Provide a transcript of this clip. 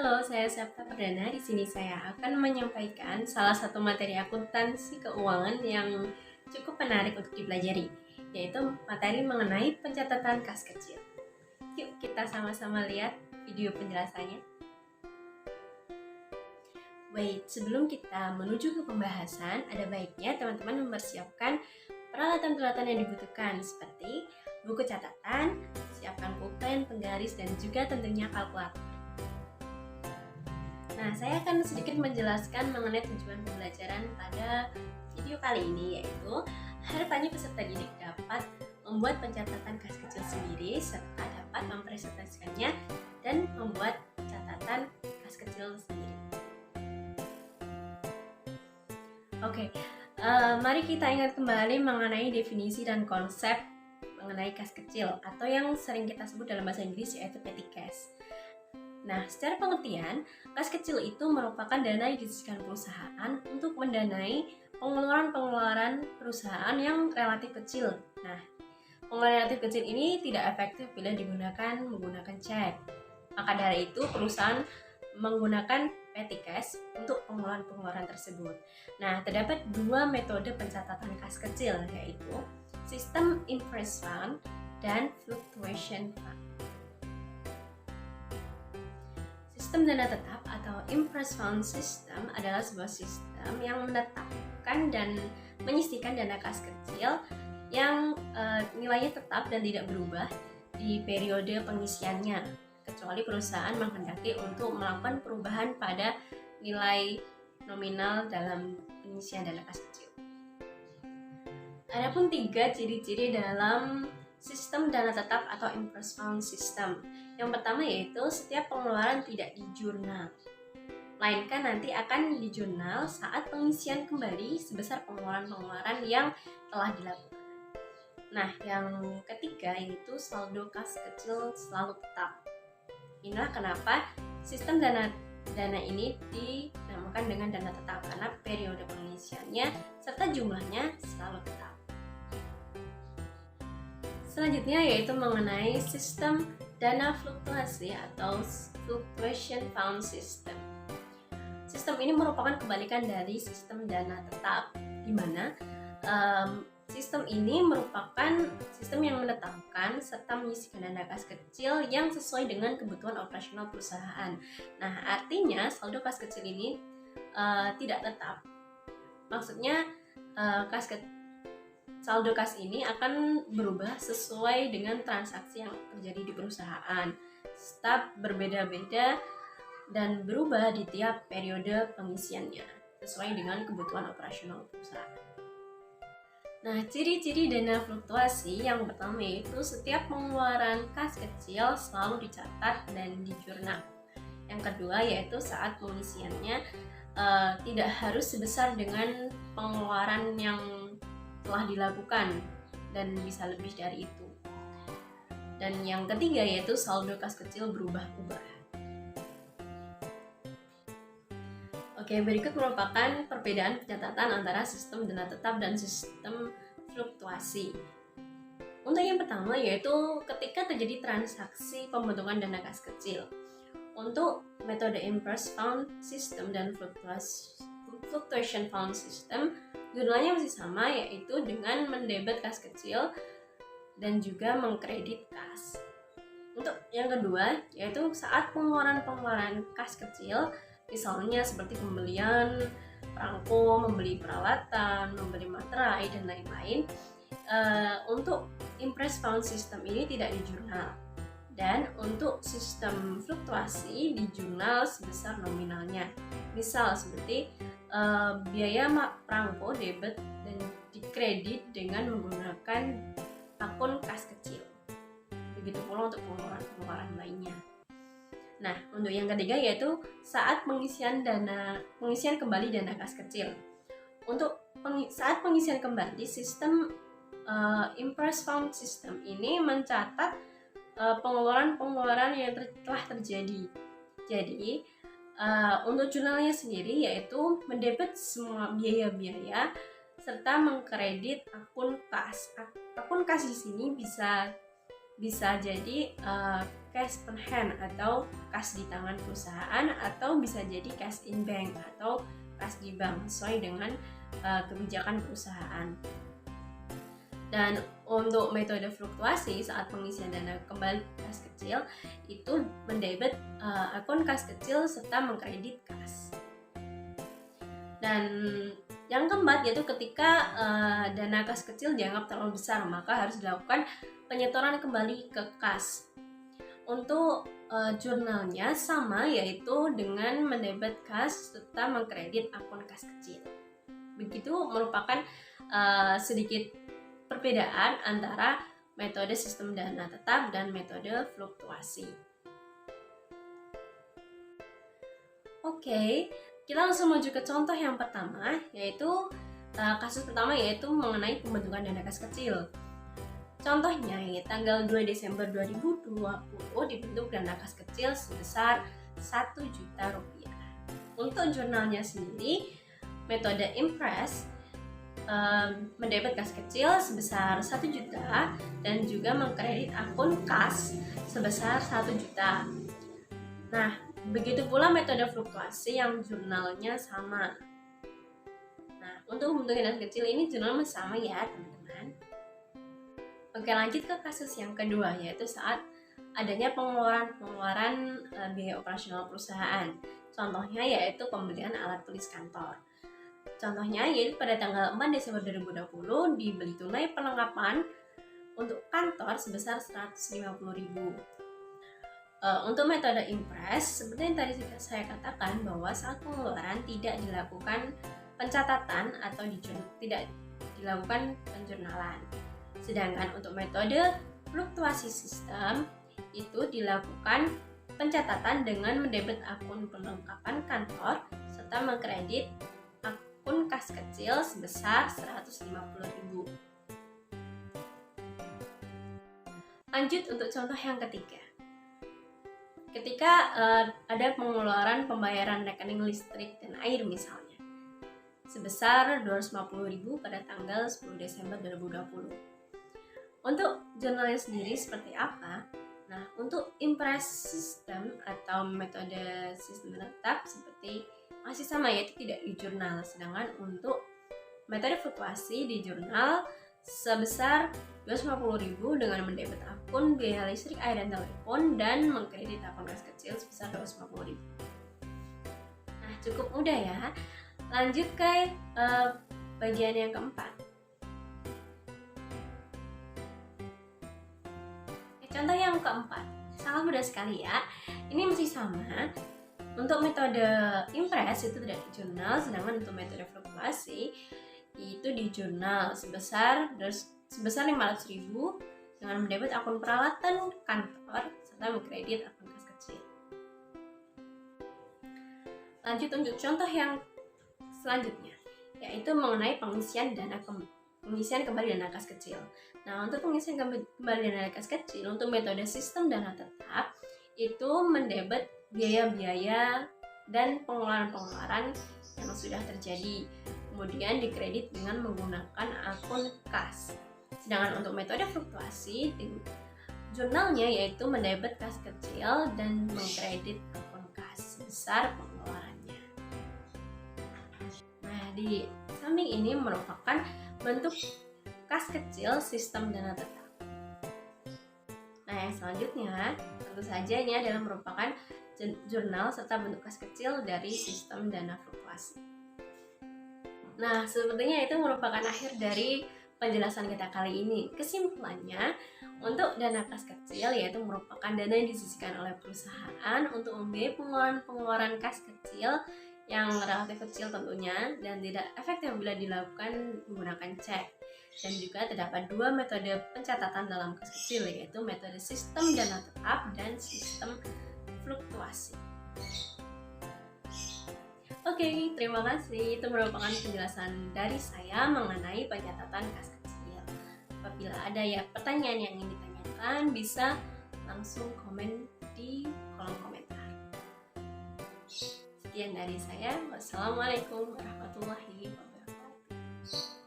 Halo, saya Septa Perdana. Di sini saya akan menyampaikan salah satu materi akuntansi keuangan yang cukup menarik untuk dipelajari, yaitu materi mengenai pencatatan kas kecil. Yuk kita sama-sama lihat video penjelasannya. Baik, sebelum kita menuju ke pembahasan, ada baiknya teman-teman mempersiapkan peralatan-peralatan yang dibutuhkan seperti buku catatan, siapkan pulpen, penggaris, dan juga tentunya kalkulator. Nah, saya akan sedikit menjelaskan mengenai tujuan pembelajaran pada video kali ini, yaitu harapannya peserta didik dapat membuat pencatatan kas kecil sendiri serta dapat mempresentasikannya dan membuat catatan kas kecil sendiri. Oke, mari kita ingat kembali mengenai definisi dan konsep mengenai kas kecil atau yang sering kita sebut dalam bahasa Inggris yaitu petty cash. Nah, secara pengertian, kas kecil itu merupakan dana yang disisihkan perusahaan untuk mendanai pengeluaran-pengeluaran perusahaan yang relatif kecil. Nah, pengeluaran relatif kecil ini tidak efektif bila menggunakan cek. Maka dari itu, perusahaan menggunakan petty cash untuk pengeluaran-pengeluaran tersebut. Nah, terdapat dua metode pencatatan kas kecil, yaitu sistem interest fund dan fluctuation fund. Sistem dana tetap atau interest fund system adalah sebuah sistem yang menetapkan dan menyisihkan dana kas kecil yang nilainya tetap dan tidak berubah di periode pengisiannya, kecuali perusahaan menghendaki untuk melakukan perubahan pada nilai nominal dalam pengisian dana kas kecil. Adapun 3 ciri-ciri dalam sistem dana tetap atau interest fund system. Yang pertama yaitu setiap pengeluaran tidak dijurnal, melainkan nanti akan dijurnal saat pengisian kembali sebesar pengeluaran-pengeluaran yang telah dilakukan. Nah, yang ketiga yaitu saldo kas kecil selalu tetap. Inilah kenapa sistem dana ini dinamakan dengan dana tetap, karena periode pengisiannya serta jumlahnya selalu tetap. Selanjutnya yaitu mengenai sistem dana fluktuasi atau fluctuation fund system. Sistem ini merupakan kebalikan dari sistem dana tetap, di mana sistem ini merupakan sistem yang menetapkan serta menyisihkan dana kas kecil yang sesuai dengan kebutuhan operasional perusahaan. Nah, artinya saldo kas kecil ini tidak tetap. Maksudnya saldo kas ini akan berubah sesuai dengan transaksi yang terjadi di perusahaan. Tetap berbeda-beda dan berubah di tiap periode pengisiannya sesuai dengan kebutuhan operasional perusahaan. Nah, ciri-ciri dana fluktuasi yang pertama yaitu setiap pengeluaran kas kecil selalu dicatat dan dijurnal. Yang kedua yaitu saat pengisiannya tidak harus sebesar dengan pengeluaran yang telah dilakukan dan bisa lebih dari itu. Dan yang ketiga yaitu saldo kas kecil berubah-ubah. Oke, berikut merupakan perbedaan pencatatan antara sistem dana tetap dan sistem fluktuasi. Untuk yang pertama yaitu ketika terjadi transaksi pembentukan dana kas kecil. Untuk metode interest fund system dan fluctuation fund system, jurnalnya masih sama, yaitu dengan mendebet kas kecil dan juga mengkredit kas. Untuk yang kedua yaitu saat pengeluaran kas kecil, misalnya seperti pembelian perangko, membeli peralatan, membeli materai dan lain-lain, untuk interest fund system ini tidak dijurnal. Dan untuk sistem fluktuasi dijurnal sebesar nominalnya. Misal seperti biaya perangko debit dan dikredit dengan menggunakan akun kas kecil. Begitu pula untuk pengeluaran lainnya. Nah, untuk yang ketiga yaitu saat pengisian kembali dana kas kecil. Untuk saat pengisian kembali, sistem interest fund system ini mencatat pengeluaran-pengeluaran yang telah terjadi. Jadi, untuk jurnalnya sendiri yaitu mendebet semua biaya-biaya serta mengkredit akun kas. Akun kas di sini bisa bisa jadi cash on hand atau kas di tangan perusahaan, atau bisa jadi cash in bank atau kas di bank sesuai dengan kebijakan perusahaan. Dan untuk metode fluktuasi saat pengisian dana kembali kas kecil itu mendebit akun kas kecil serta mengkredit kas. Dan yang keempat yaitu ketika dana kas kecil dianggap terlalu besar, maka harus dilakukan penyetoran kembali ke kas. Untuk jurnalnya sama, yaitu dengan mendebit kas serta mengkredit akun kas kecil. Begitu merupakan sedikit perbedaan antara metode sistem dana tetap dan metode fluktuasi. Oke, kita langsung menuju ke contoh yang pertama, yaitu kasus pertama yaitu mengenai pembentukan dana kas kecil. Contohnya, tanggal 2 Desember 2020 dibentuk dana kas kecil sebesar 1 juta rupiah. Untuk jurnalnya sendiri, metode Impress mendebit kas kecil sebesar 1 juta dan juga mengkredit akun kas sebesar 1 juta. Nah, begitu pula metode fluktuasi yang jurnalnya sama. Nah, untuk membentuk dana kecil ini jurnal masih sama ya, teman-teman. Oke, lanjut ke kasus yang kedua, yaitu saat adanya pengeluaran biaya operasional perusahaan. Contohnya yaitu pembelian alat tulis kantor. Contohnya yaitu pada tanggal 4 Desember 2020 dibeli tunai perlengkapan untuk kantor sebesar 150.000. Untuk metode Impress, seperti yang tadi saya katakan bahwa saat pengeluaran tidak dilakukan pencatatan atau tidak dilakukan penjurnalan. Sedangkan untuk metode fluktuasi sistem itu dilakukan pencatatan dengan mendebit akun perlengkapan kantor serta mengkredit akun kas kecil sebesar 150.000. Lanjut untuk contoh yang ketiga. Ketika ada pengeluaran pembayaran rekening listrik dan air misalnya sebesar 250.000 pada tanggal 10 Desember 2020. Untuk jurnalnya sendiri seperti apa? Nah, untuk Impress system atau metode sistem tetap seperti masih sama, yaitu tidak di jurnal. Sedangkan untuk metode fluktuasi di jurnal sebesar 250.000 dengan mendebit akun biaya listrik, air, dan telepon dan mengkredit akun kas kecil sebesar 250.000. Nah, cukup mudah ya. Lanjut ke bagian yang keempat. Contoh yang keempat, sangat mudah sekali ya. Ini masih sama. Untuk metode Impress itu tidak di jurnal, sedangkan untuk metode fluktuasi itu di jurnal sebesar 500.000 dengan mendebit akun peralatan kantor serta mengkredit akun kas kecil. Lanjut untuk contoh yang selanjutnya, yaitu mengenai pengisian kembali dana kas kecil. Nah, untuk pengisian kembali dana kas kecil untuk metode sistem dana tetap itu mendebit biaya-biaya dan pengeluaran-pengeluaran yang sudah terjadi, kemudian dikredit dengan menggunakan akun kas. Sedangkan untuk metode fluktuasi jurnalnya yaitu mendebit kas kecil dan mengkredit akun kas besar pengeluarannya. Nah, di samping ini merupakan bentuk kas kecil sistem dana tetap. Nah, yang selanjutnya tentu saja ini adalah merupakan jurnal serta bentuk kas kecil dari sistem dana fluktuasi. Nah, sepertinya itu merupakan akhir dari penjelasan kita kali ini. Kesimpulannya, untuk dana kas kecil yaitu merupakan dana yang disisihkan oleh perusahaan untuk membiayai pengeluaran kas kecil yang relatif kecil tentunya dan tidak efektif bila dilakukan menggunakan cek. Dan juga terdapat dua metode pencatatan dalam kas kecil, yaitu metode sistem dana tetap dan sistem fluktuasi. Oke, terima kasih. Itu merupakan penjelasan dari saya mengenai pencatatan kas kecil. Apabila ada pertanyaan yang ingin ditanyakan, bisa langsung komen di kolom komentar. Sekian dari saya. Wassalamualaikum warahmatullahi wabarakatuh.